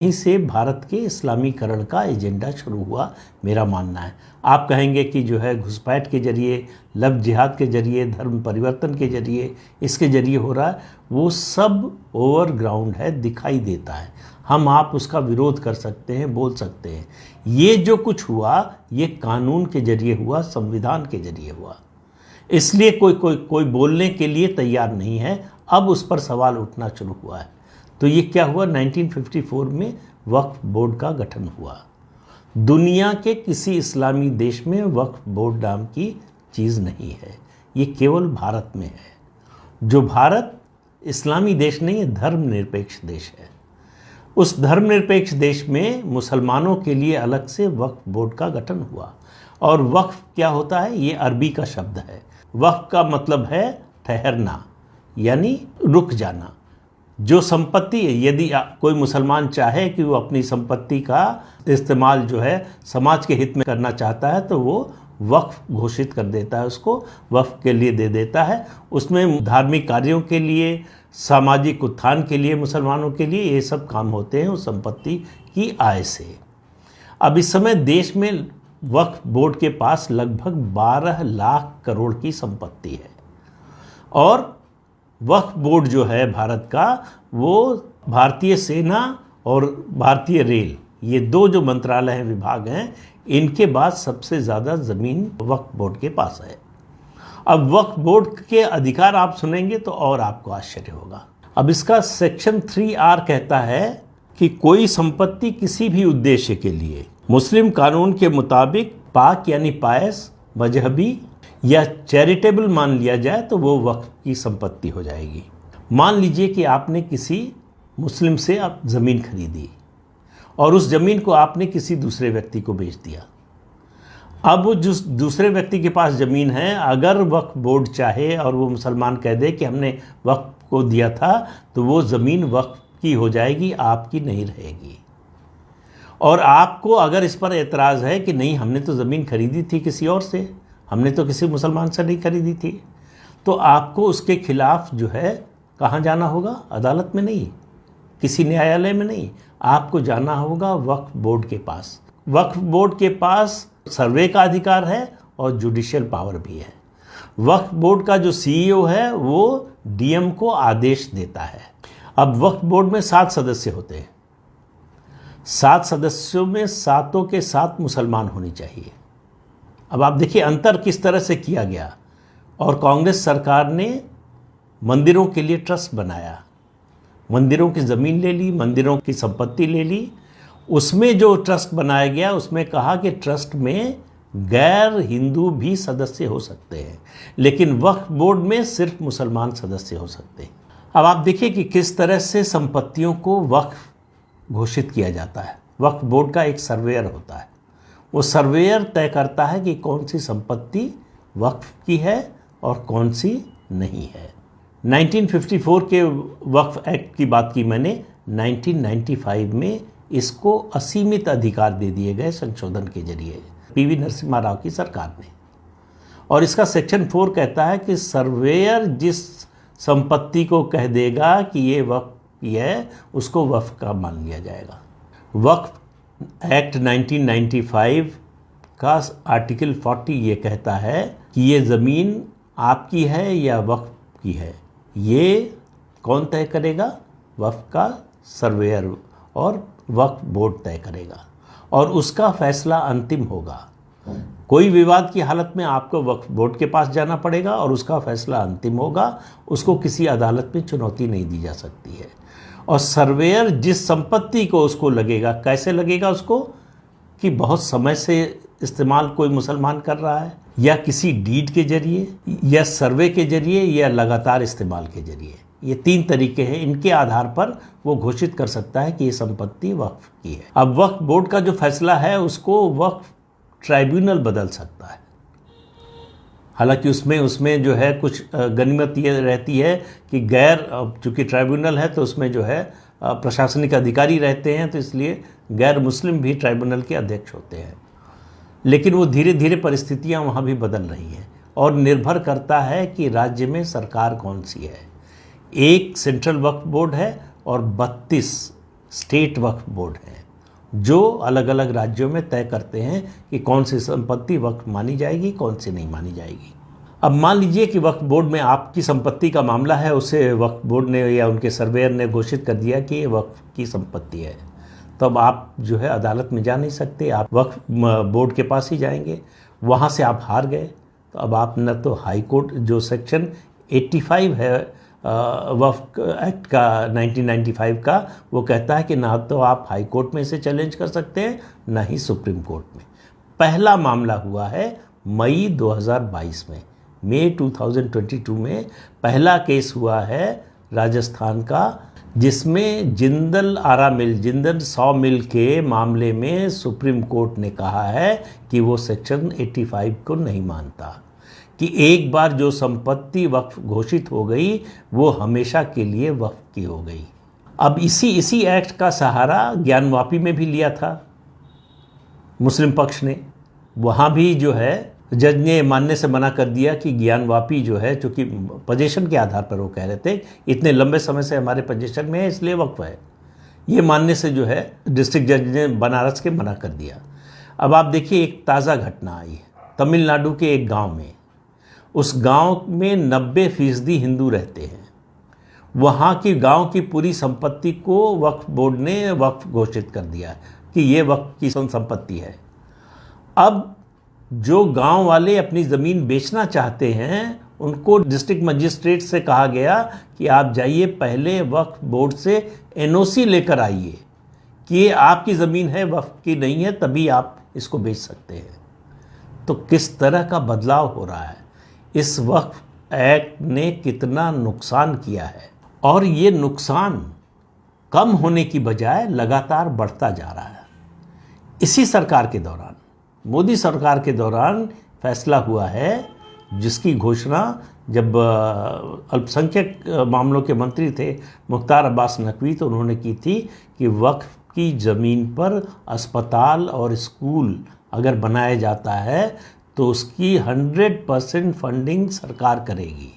यहीं से भारत के इस्लामीकरण का एजेंडा शुरू हुआ, मेरा मानना है। आप कहेंगे कि जो है घुसपैठ के जरिए, लव जिहाद के जरिए, धर्म परिवर्तन के जरिए, इसके जरिए हो रहा है, वो सब ओवरग्राउंड है, दिखाई देता है। हम आप उसका विरोध कर सकते हैं, बोल सकते हैं। ये जो कुछ हुआ ये कानून के जरिए हुआ, संविधान के जरिए हुआ, इसलिए कोई बोलने के लिए तैयार नहीं है। अब उस पर सवाल उठना शुरू हुआ है। तो ये क्या हुआ, 1954 में वक्फ बोर्ड का गठन हुआ। दुनिया के किसी इस्लामी देश में वक्फ बोर्ड नाम की चीज़ नहीं है, ये केवल भारत में है। जो भारत इस्लामी देश नहीं है, धर्मनिरपेक्ष देश है। उस धर्मनिरपेक्ष देश में मुसलमानों के लिए अलग से वक्फ बोर्ड का गठन हुआ। और वक्फ क्या होता है, ये अरबी का शब्द है। वक्फ का मतलब है ठहरना, यानी रुक जाना। जो संपत्ति, यदि कोई मुसलमान चाहे कि वो अपनी संपत्ति का इस्तेमाल जो है समाज के हित में करना चाहता है, तो वो वक्फ घोषित कर देता है, उसको वक्फ के लिए दे देता है। उसमें धार्मिक कार्यों के लिए, सामाजिक उत्थान के लिए, मुसलमानों के लिए ये सब काम होते हैं उस संपत्ति की आय से। अब इस समय देश में वक्फ बोर्ड के पास लगभग 12 लाख करोड़ की संपत्ति है। और वक्फ बोर्ड जो है भारत का, वो भारतीय सेना और भारतीय रेल, ये दो जो मंत्रालय हैं, विभाग हैं, इनके बाद सबसे ज़्यादा ज़मीन वक्फ बोर्ड के पास है। अब वक्फ बोर्ड के अधिकार आप सुनेंगे तो और आपको आश्चर्य होगा। अब इसका सेक्शन 3R कहता है कि कोई संपत्ति किसी भी उद्देश्य के लिए मुस्लिम कानून के मुताबिक पाक यानी पायस, मजहबी या चैरिटेबल मान लिया जाए तो वो वक्फ की संपत्ति हो जाएगी। मान लीजिए कि आपने किसी मुस्लिम से आप ज़मीन खरीदी और उस ज़मीन को आपने किसी दूसरे व्यक्ति को बेच दिया। अब वो जिस दूसरे व्यक्ति के पास ज़मीन है, अगर वक्फ बोर्ड चाहे और वो मुसलमान कह दे कि हमने वक्फ को दिया था, तो वो ज़मीन वक्फ की हो जाएगी, आपकी नहीं रहेगी। और आपको अगर इस पर एतराज़ है कि नहीं, हमने तो ज़मीन खरीदी थी किसी और से, हमने तो किसी मुसलमान से नहीं खरीदी थी, तो आपको उसके खिलाफ जो है कहाँ जाना होगा, अदालत में नहीं, किसी न्यायालय में नहीं, आपको जाना होगा वक्फ बोर्ड के पास। वक्फ बोर्ड के पास सर्वे का अधिकार है और जुडिशियल पावर भी है। वक्फ बोर्ड का जो CEO है वो DM को आदेश देता है। अब वक्फ बोर्ड में 7 सदस्य होते हैं। 7 सदस्यों में 7 के 7 मुसलमान होनी चाहिए। अब आप देखिए अंतर किस तरह से किया गया। और कांग्रेस सरकार ने मंदिरों के लिए ट्रस्ट बनाया, मंदिरों की ज़मीन ले ली, मंदिरों की संपत्ति ले ली। उसमें जो ट्रस्ट बनाया गया, उसमें कहा कि ट्रस्ट में गैर हिंदू भी सदस्य हो सकते हैं, लेकिन वक्फ बोर्ड में सिर्फ मुसलमान सदस्य हो सकते हैं। अब आप देखिए कि किस तरह से संपत्तियों को वक्फ घोषित किया जाता है। वक्फ बोर्ड का एक सर्वेयर होता है, वो सर्वेयर तय करता है कि कौन सी संपत्ति वक्फ की है और कौन सी नहीं है। 1954 के वक्फ एक्ट की बात की मैंने। 1995 में इसको असीमित अधिकार दे दिए गए संशोधन के जरिए PV नरसिम्हा राव की सरकार ने। और इसका सेक्शन 4 कहता है कि सर्वेयर जिस संपत्ति को कह देगा कि ये वक्फ की है, उसको वक्फ का मान लिया जाएगा। वक्फ एक्ट 1995 का आर्टिकल 40 ये कहता है कि ये ज़मीन आपकी है या वक्फ की है, ये कौन तय करेगा, वक्फ का सर्वेयर और वक्फ बोर्ड तय करेगा, और उसका फैसला अंतिम होगा। कोई विवाद की हालत में आपको वक्फ बोर्ड के पास जाना पड़ेगा और उसका फैसला अंतिम होगा, उसको किसी अदालत में चुनौती नहीं दी जा सकती है। और सर्वेयर जिस संपत्ति को उसको लगेगा, कैसे लगेगा उसको, कि बहुत समय से इस्तेमाल कोई मुसलमान कर रहा है, या किसी डीड के जरिए, या सर्वे के जरिए, या लगातार इस्तेमाल के जरिए। ये 3 तरीके हैं, इनके आधार पर वो घोषित कर सकता है कि ये संपत्ति वक्फ की है। अब वक्फ बोर्ड का जो फैसला है उसको वक्फ ट्राइब्यूनल बदल सकता है। हालांकि उसमें जो है कुछ गनीमत ये रहती है कि चूँकि ट्राइब्यूनल है तो उसमें जो है प्रशासनिक अधिकारी रहते हैं, तो इसलिए गैर मुस्लिम भी ट्राइब्यूनल के अध्यक्ष होते हैं। लेकिन वो धीरे धीरे परिस्थितियां वहाँ भी बदल रही हैं और निर्भर करता है कि राज्य में सरकार कौन सी है। एक सेंट्रल वक्फ बोर्ड है और 32 स्टेट वक्फ बोर्ड हैं, जो अलग अलग राज्यों में तय करते हैं कि कौन सी संपत्ति वक्फ मानी जाएगी, कौन सी नहीं मानी जाएगी। अब मान लीजिए कि वक्फ बोर्ड में आपकी संपत्ति का मामला है, उसे वक्फ बोर्ड ने या उनके सर्वेयर ने घोषित कर दिया कि ये वक्फ की संपत्ति है, तब आप जो है अदालत में जा नहीं सकते, आप वक्फ बोर्ड के पास ही जाएंगे। वहाँ से आप हार गए तो अब आप न तो हाई कोर्ट, जो सेक्शन 85 है वक्फ एक्ट का 1995 का, वो कहता है कि ना तो आप हाई कोर्ट में इसे चैलेंज कर सकते हैं, ना ही सुप्रीम कोर्ट में। पहला मामला हुआ है मई 2022 में, मई 2022 में पहला केस हुआ है राजस्थान का, जिसमें जिंदल आरा मिल, जिंदल सॉ मिल के मामले में सुप्रीम कोर्ट ने कहा है कि वो सेक्शन 85 को नहीं मानता, कि एक बार जो संपत्ति वक्फ घोषित हो गई वो हमेशा के लिए वक्फ की हो गई। अब इसी एक्ट का सहारा ज्ञानवापी में भी लिया था मुस्लिम पक्ष ने। वहाँ भी जो है जज ने मानने से मना कर दिया कि ज्ञानवापी जो है, चूँकि पोजीशन के आधार पर वो कह रहे थे इतने लंबे समय से हमारे पोजीशन में है इसलिए वक्फ है, ये मानने से जो है डिस्ट्रिक्ट जज ने बनारस के मना कर दिया। अब आप देखिए एक ताज़ा घटना आई है तमिलनाडु के एक गांव में। उस गांव में 90% हिंदू रहते हैं। वहाँ की गांव की पूरी संपत्ति को वक्फ बोर्ड ने वक्फ घोषित कर दिया कि ये वक्फ की संपत्ति है। अब जो गांव वाले अपनी ज़मीन बेचना चाहते हैं उनको डिस्ट्रिक्ट मजिस्ट्रेट से कहा गया कि आप जाइए पहले वक्फ बोर्ड से एनओसी लेकर आइए कि ये आपकी ज़मीन है, वक्फ की नहीं है, तभी आप इसको बेच सकते हैं। तो किस तरह का बदलाव हो रहा है, इस वक्फ एक्ट ने कितना नुकसान किया है, और ये नुकसान कम होने की बजाय लगातार बढ़ता जा रहा है। इसी सरकार के दौरान, मोदी सरकार के दौरान फैसला हुआ है, जिसकी घोषणा जब अल्पसंख्यक मामलों के मंत्री थे मुख्तार अब्बास नकवी, तो उन्होंने की थी कि वक्फ की ज़मीन पर अस्पताल और स्कूल अगर बनाया जाता है तो उसकी 100% फंडिंग सरकार करेगी।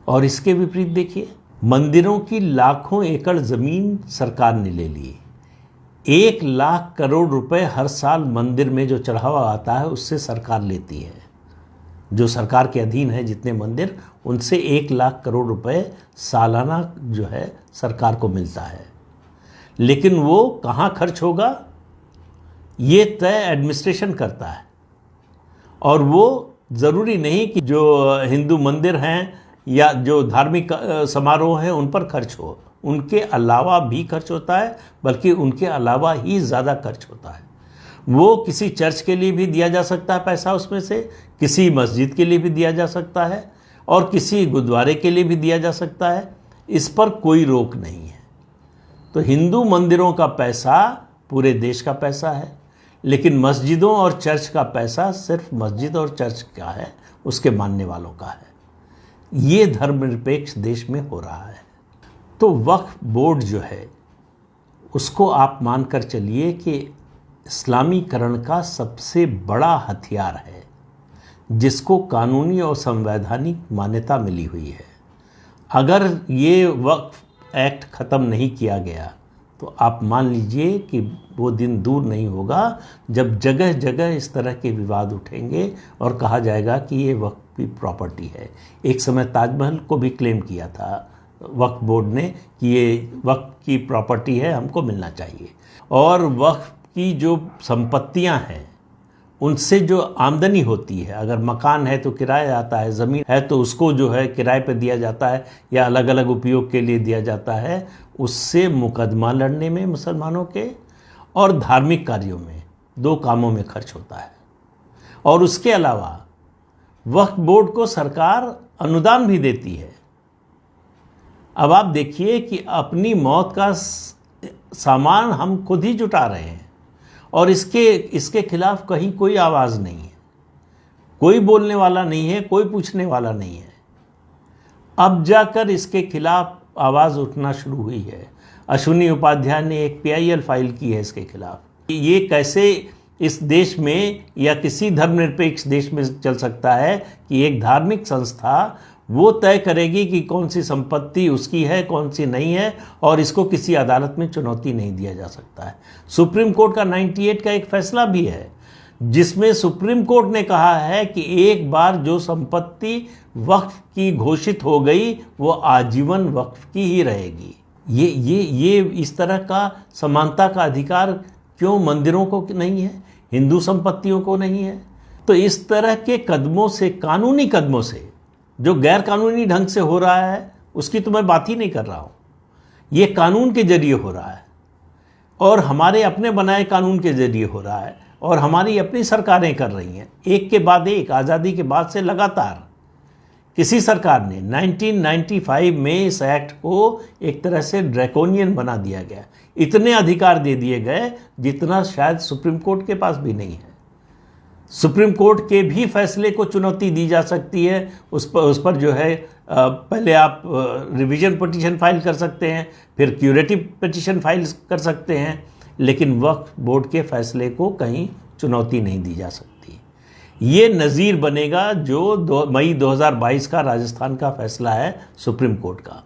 और इसके विपरीत देखिए, मंदिरों की लाखों एकड़ ज़मीन सरकार ने ले ली। 1 लाख करोड़ रुपए हर साल मंदिर में जो चढ़ावा आता है उससे सरकार लेती है। जो सरकार के अधीन है जितने मंदिर, उनसे 1 लाख करोड़ रुपए सालाना जो है सरकार को मिलता है। लेकिन वो कहाँ खर्च होगा ये तय एडमिनिस्ट्रेशन करता है। और वो ज़रूरी नहीं कि जो हिंदू मंदिर हैं या जो धार्मिक समारोह हैं उन पर खर्च हो, उनके अलावा भी खर्च होता है, बल्कि उनके अलावा ही ज़्यादा खर्च होता है। वो किसी चर्च के लिए भी दिया जा सकता है पैसा, उसमें से किसी मस्जिद के लिए भी दिया जा सकता है, और किसी गुरुद्वारे के लिए भी दिया जा सकता है। इस पर कोई रोक नहीं है। तो हिंदू मंदिरों का पैसा पूरे देश का पैसा है, लेकिन मस्जिदों और चर्च का पैसा सिर्फ मस्जिद और चर्च का है, उसके मानने वालों का है। ये धर्मनिरपेक्ष देश में हो रहा है। तो वक्फ बोर्ड जो है उसको आप मानकर चलिए कि इस्लामीकरण का सबसे बड़ा हथियार है, जिसको कानूनी और संवैधानिक मान्यता मिली हुई है। अगर ये वक्फ एक्ट ख़त्म नहीं किया गया तो आप मान लीजिए कि वो दिन दूर नहीं होगा जब जगह जगह इस तरह के विवाद उठेंगे और कहा जाएगा कि ये वक्फ की प्रॉपर्टी है। एक समय ताजमहल को भी क्लेम किया था वक्फ बोर्ड ने कि ये वक्फ की प्रॉपर्टी है, हमको मिलना चाहिए। और वक्फ की जो संपत्तियां हैं उनसे जो आमदनी होती है, अगर मकान है तो किराया आता है, ज़मीन है तो उसको जो है किराए पे दिया जाता है या अलग अलग उपयोग के लिए दिया जाता है, उससे मुकदमा लड़ने में मुसलमानों के और धार्मिक कार्यों में, 2 कामों में खर्च होता है। और उसके अलावा वक्फ बोर्ड को सरकार अनुदान भी देती है। अब आप देखिए कि अपनी मौत का सामान हम खुद ही जुटा रहे हैं और इसके खिलाफ कहीं कोई आवाज़ नहीं है, कोई बोलने वाला नहीं है, कोई पूछने वाला नहीं है। अब जाकर इसके खिलाफ आवाज़ उठना शुरू हुई है। अश्विनी उपाध्याय ने एक PIL फाइल की है इसके खिलाफ। ये कैसे इस देश में या किसी धर्मनिरपेक्ष देश में चल सकता है कि एक धार्मिक संस्था वो तय करेगी कि कौन सी संपत्ति उसकी है, कौन सी नहीं है, और इसको किसी अदालत में चुनौती नहीं दिया जा सकता है। सुप्रीम कोर्ट का 98 का एक फैसला भी है जिसमें सुप्रीम कोर्ट ने कहा है कि एक बार जो संपत्ति वक्फ की घोषित हो गई वो आजीवन वक्फ की ही रहेगी। ये इस तरह का समानता का अधिकार क्यों मंदिरों को नहीं है, हिंदू संपत्तियों को नहीं है? तो इस तरह के कदमों से, कानूनी कदमों से, जो गैर कानूनी ढंग से हो रहा है उसकी तो मैं बात ही नहीं कर रहा हूँ। ये कानून के जरिए हो रहा है और हमारे अपने बनाए कानून के जरिए हो रहा है और हमारी अपनी सरकारें कर रही हैं, एक के बाद एक। आज़ादी के बाद से लगातार किसी सरकार ने 1995 में इस एक्ट को एक तरह से ड्रैकोनियन बना दिया गया। इतने अधिकार दे दिए गए जितना शायद सुप्रीम कोर्ट के पास भी नहीं है। सुप्रीम कोर्ट के भी फैसले को चुनौती दी जा सकती है, उस पर जो है पहले आप रिवीजन पिटीशन फाइल कर सकते हैं, फिर क्यूरेटिव पिटीशन फाइल कर सकते हैं, लेकिन वक्फ बोर्ड के फैसले को कहीं चुनौती नहीं दी जा सकती। ये नज़ीर बनेगा जो मई 2022 का राजस्थान का फैसला है सुप्रीम कोर्ट का।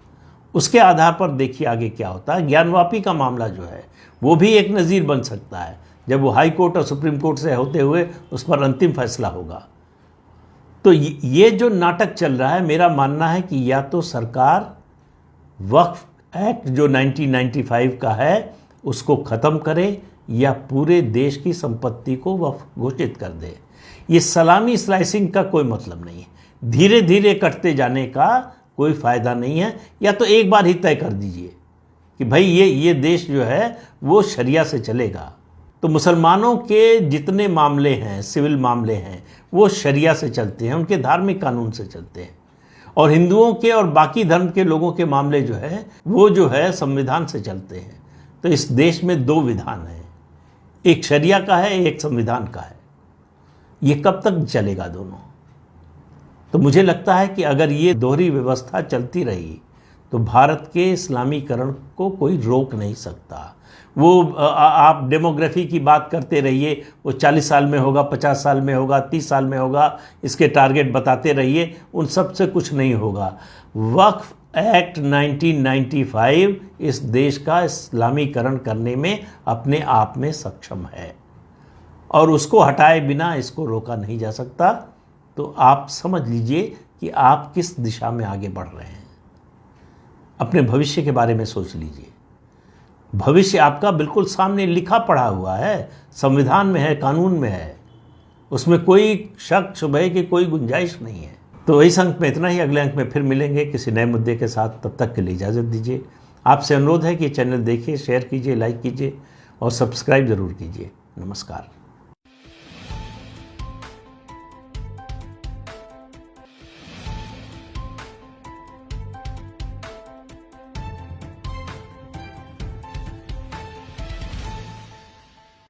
उसके आधार पर देखिए आगे क्या होता है। ज्ञानवापी का मामला जो है वो भी एक नज़ीर बन सकता है जब वो हाई कोर्ट और सुप्रीम कोर्ट से होते हुए उस पर अंतिम फैसला होगा। तो ये जो नाटक चल रहा है, मेरा मानना है कि या तो सरकार वक्फ एक्ट जो 1995 का है उसको ख़त्म करे या पूरे देश की संपत्ति को वक्फ घोषित कर दे। ये सलामी स्लाइसिंग का कोई मतलब नहीं है, धीरे धीरे कटते जाने का कोई फ़ायदा नहीं है। या तो एक बार ही तय कर दीजिए कि भाई ये देश जो है वो शरिया से चलेगा। तो मुसलमानों के जितने मामले हैं, सिविल मामले हैं, वो शरिया से चलते हैं, उनके धार्मिक कानून से चलते हैं। और हिंदुओं के और बाकी धर्म के लोगों के मामले जो है वो जो है संविधान से चलते हैं। तो इस देश में दो विधान हैं, एक शरिया का है, एक संविधान का है। ये कब तक चलेगा दोनों? तो मुझे लगता है कि अगर ये दोहरी व्यवस्था चलती रही तो भारत के इस्लामीकरण को कोई रोक नहीं सकता। वो आप डेमोग्राफी की बात करते रहिए, वो 40 साल में होगा, 50 साल में होगा, 30 साल में होगा, इसके टारगेट बताते रहिए, उन सब से कुछ नहीं होगा। वक्फ एक्ट 1995 इस देश का इस्लामीकरण करने में अपने आप में सक्षम है और उसको हटाए बिना इसको रोका नहीं जा सकता। तो आप समझ लीजिए कि आप किस दिशा में आगे बढ़ रहे हैं। अपने भविष्य के बारे में सोच लीजिए। भविष्य आपका बिल्कुल सामने लिखा पढ़ा हुआ है, संविधान में है, कानून में है, उसमें कोई शक शुबह की कोई गुंजाइश नहीं है। तो इस अंक में इतना ही। अगले अंक में फिर मिलेंगे किसी नए मुद्दे के साथ। तब तक के लिए इजाज़त दीजिए। आपसे अनुरोध है कि चैनल देखिए, शेयर कीजिए, लाइक कीजिए और सब्सक्राइब ज़रूर कीजिए। नमस्कार।